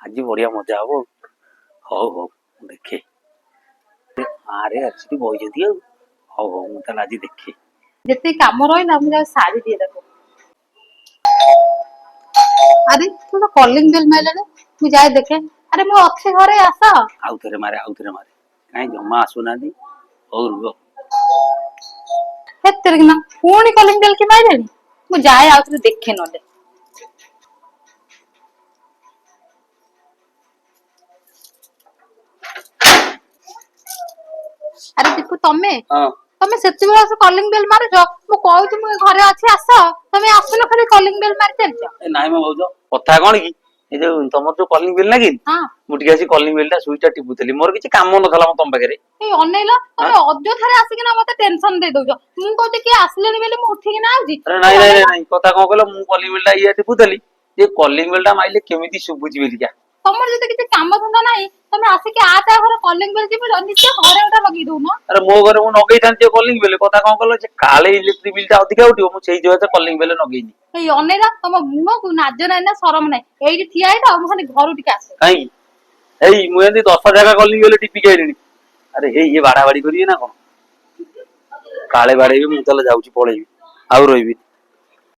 आज बढ़िया मजा हब हौ हौ देखे अरे अच्छी बही जदि हौ हौ मुझे आज देखे जिते काम रहा मुझे सारी दिए देखो। अरे तू तो कॉलिंग बेल मारे मुझे जाए देखे। अरे मैं अच्छे घरे आस आउ थे मारे कहीं जमा आसुना हौ रुह तेरे ना पुणी कॉलिंग बेल के मारे मुझे जाए आउे देखे नले। अरे दीपू तमे हाँ तमे से कॉलिंग बेल मारुच मु कहूँ मु घरे अच्छे आस तमे आसन खाली कॉलिंग बेल मारी चलछ। नाई मैं भाज कथा कौन कि जो तुम जो कलिंग बेल ना कि हाँ मुझे आसी कलिंग बेलटा सुइचटा टिपुली मोर किसी काम ना तुम पाखे ए अनेल तमे अଯଥାରେ आसिकिना मते टेंशन दे दउछ मु कहते कि आसलेनी बेले मु उठी ना आउजी। अरे नाई नाई नाई कथा कौन कहल मु कलिंग बेलटा ये टिपुली ये कलिंग बेलटा माइले केमिति सुबुची बेलिका तमर जते किछि काम धंदा नाही तमे आसिके आ ता घर कॉलिंग बेल जिबो निश्चय घरे उठा लगी दउनो। अरे मो घरे मु नगई थांती कलिंग बेल कथा कौन कहल जे काले इलेक्ट्रिक बिलटा अधिका उठियो मु सेई जगह कलिंग बेल नगईनी ए अनेला तम मुह को नाज नाही ना शरम नाही एइठी ठिया हेटा मु खाली घरु टिके आसे कहीं एई मु एंदी 10 जगह कलिंग बेल टिपी गइलिनी अरे हे ये बाड़ा बाड़ी करिए ना कौन काले बाड़े भी मु तले जाउची पळेबी आउ रहिबी।